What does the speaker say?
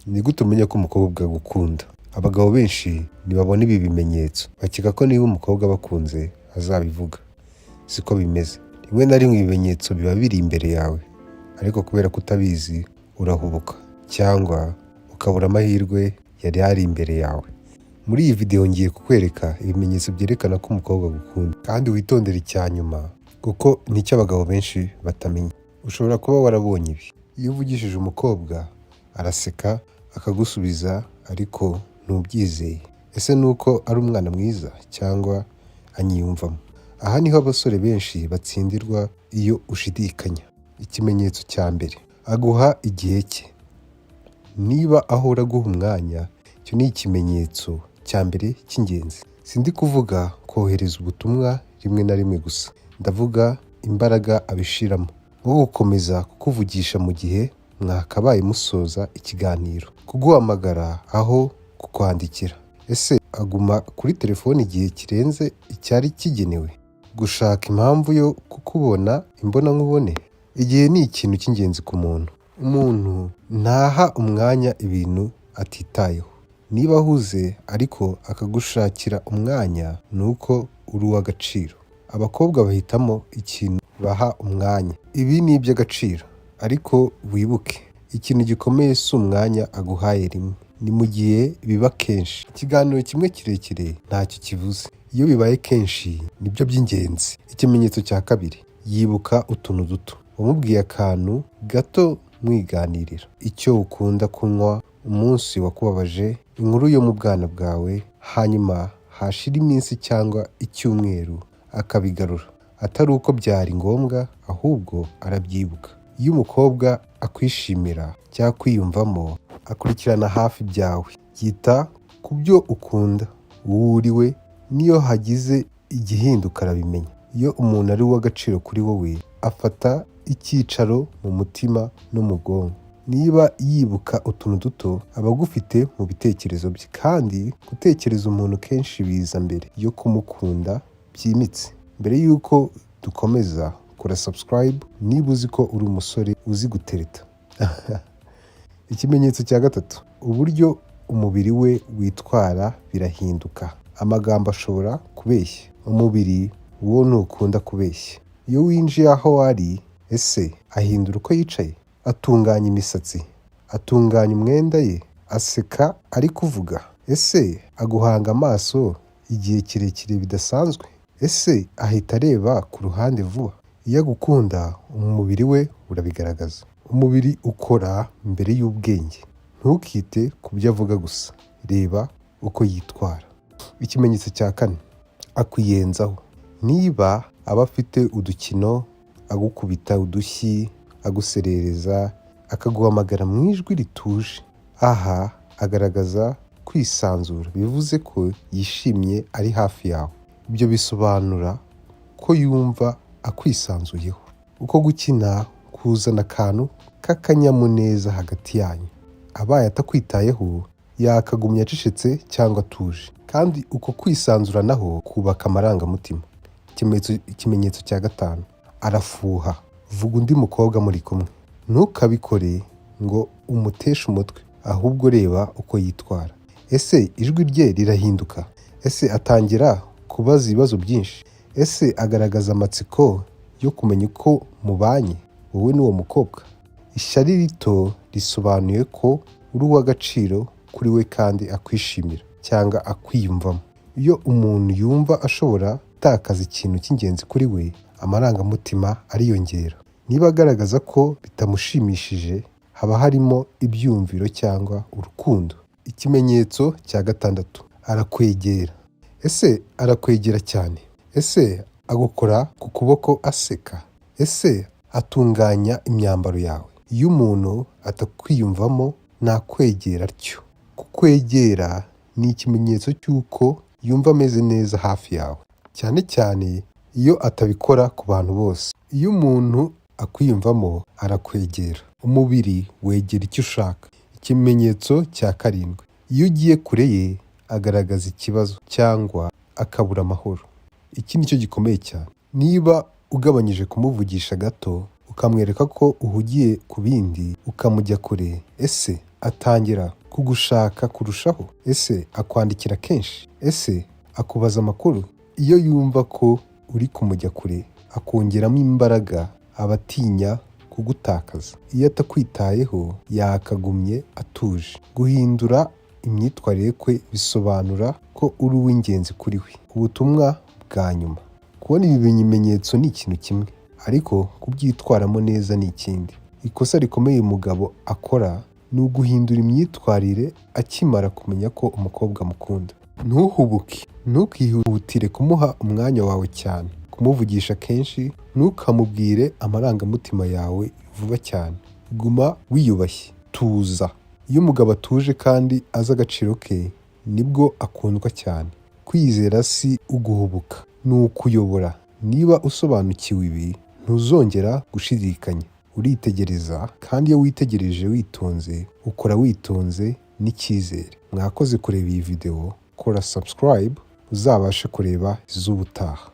Ni gute umenya ko umukobwa agukunda? Abagabo benshi ntibabona ibi bimenyetso, bakeka ko niba umukobwa abakunze azabivuga. Siko bimeze. Rimwe na rimwe ibimenyetso biba biri imbere yawe, ariko kubera ko utabizi urahubuka cyangwa ukabura amahirwe yari ari imbere yawe. Muri iyi video ngiye kukwereka ibimenyetso byerekana ko umukobwa agukunda, kandi witondere icya nyuma kuko nicyo abagabo benshi batamenya. Ushobora kuba warabonye ibi: iyo uvugishije umukobwa araseka akagusubiza ariko ntubyizeye. Ese ni uko ari umwana mwiza cyangwa anyiyumvamo? Aha niho abasore benshi batsindirwa iyo ushidikanya. Ikimenyetso cya mbere: aguha igihe cye. Niba ahora aguha umwanya, icyo ni ikimenyetso cya mbere cy'ingenzi. Sindi kuvuga kohereza ubutumwa rimwe na rimwe gusa, ndavuga imbaraga abishiramo, nko gukomeza kukuvugisha mu gihe mwakabaye musoza ikiganiro, kuguhamagara aho kukwandikira. Ese aguma kuri telefone igihe kirenze icyari kigenewe? Gushaka impamvu yo kukubona imbonankubone. Igihe ni ikintu cy'ingenzi ku muntu. Umuntu ntaha umwanya ibintu atitayeho. Niba ahuze ariko akagushakira umwanya, ni uko uri uw'agaciro. Abakobwa bahitamo ikintu baha umwanya. Ibi ni iby'agaciro, ariko wibuke, ikintu gikomeye si umwanya aguhaye rimwe, ni mu gihe biba kenshi. Ikiganiro kimwe kirekire ntacyo kivuze, iyo bibaye kenshi nibyo by'ingenzi. Ikimenyetso cya kabiri: yibuka utuntu duto. Wamubwiye akantu gato mwiganirira, icyo ukunda kunywa, umunsi wakubabaje, inkuru yo mu bwana bwawe, hanyuma hashira iminsi cyangwa icyumweru akabigarura. Atari uko byari ngombwa, ahubwo arabyibuka. Iyo umukobwa akwishimira cyangwa kwiyumvamo, akurikirana hafi byawe, yita ku byo ukunda, uwo uri we. Niyo hagize igihinduka arabimenya. Iyo umuntu ari uw'agaciro kuri wowe, afata icyicaro mu mutima no mu bwonko. Niba yibuka utuntu duto, aba agufite mu bitekerezo bye, kandi gutekereza umuntu kenshi biza mbere yo kumukunda byimbitse. Mbere y'uko dukomeza, kora subscribe niba uzi ko uri umusore uzi gutereta. Ikimenyetso cya gatatu: uburyo umubiri we witwara birahinduka. Amagambo ashobora kubeshya, umubiri wo ntukunda kubeshya. Iyo winjiye aho ari, ese ahindura uko yicaye? Atunganya imisatsi? Atunganya umwenda ye? Aseka ari kuvuga? Ese aguhanga amaso igihe kirekire bidasanzwe? Ese ahita areba ku ruhande vuba? Iyo agukunda, umubiri we urabigaragaza. Umubiri ukora mbere y'ubwenge. Ntukite ku byo avuga gusa, reba uko yitwara. Ikimenyetso cya kane: akwiyenzaho. Niba aba afite udukino, agukubita udushyi, aguserereza, akaguhamagara mu ijwi rituje, aha agaragaza kwisanzura, bivuze ko yishimye ari hafi yawe. Ibyo bisobanura ko yumva akwisanzuyeho. Uko gukina kuzana akantu k'akanyamuneza hagati yanyu. Abaye atakwitayeho, yakagumya acecetse cyangwa atuje, kandi uko kwisanzura naho kubaka amarangamutima. Ikimenyetso cya gatanu: arafuha. Vuga undi mukobwa muri kumwe. Ntukabikore ngo umuteshe umutwe, ahubwo reba uko yitwara. Ese ijwi rye rirahinduka? Ese atangira kubaza ibibazo byinshi? Ese agaragaza amatsiko yo kumenya uko mubanye wowe n'uwo mukobwa? Ishyari rito risobanuye ko uri uw'agaciro kuri we kandi akwishimira cyangwa akwiyumvamo. Iyo umuntu yumva ashobora gutakaza ikintu cy'ingenzi kuri we, amarangamutima ariyongera. Niba agaragaza ko bitamushimishije, haba harimo ibyumviro cyangwa urukundo. Ikimenyetso cya gatandatu: arakwegera. Ese arakwegera cyane? Ese agukora ku kuboko aseka? Ese atunganya imyambaro yawe? Iyo umuntu atakwiyumvamo, ntakwegera atyo. Kukwegera ni ikimenyetso cy'uko yumva ameze neza hafi yawe, cyane cyane iyo atabikora ku bantu bose. Iyo umuntu akwiyumvamo, arakwegera. Umubiri wegera icyo ushaka. Ikimenyetso cya karindwi: iyo ugiye kure ye, agaragaza ikibazo cyangwa akabura amahoro. Iki nicyo gikomeye cyane. Niba ugabanyije kumuvugisha gato, ukamwereka ko uhugiye ku bindi, ukamujya kure, ese atangira kugushaka kurushaho? Ese akwandikira kenshi? Ese akubaza amakuru? Iyo yumva ko uri kumujya kure akongeramo imbaraga, aba atinya kugutakaza. Iyo atakwitayeho yakagumye atuje. Guhindura imyitwarire kwe bisobanura ko uri uw'ingenzi kuri we. Ubutumwa bwa nyuma: kubona ibi bimenyetso ni ikintu kimwe, ariko kubyitwaramo neza ni ikindi. Ikosa rikomeye umugabo akora ni uguhindura imyitwarire akimara kumenya ko umukobwa amukunda. Ntuhubuke, ntukihutire kumuha umwanya wawe cyane, kumuvugisha kenshi. Ntukamubwire amarangamutima yawe vuba cyane. Guma wiyubashye, tuza. Iyo umugabo atuje kandi azi agaciro ke, nibwo akundwa cyane. Kwizera si uguhubuka, ni ukuyobora. Niba usobanukiwe ibi, ntuzongera gushidikanya. Uritegereza, kandi iyo witegereje witonze, ukora witonze n'icyizere. Mwakoze kureba iyi video, kora subscribe uzabashe kureba iz'ubutaha.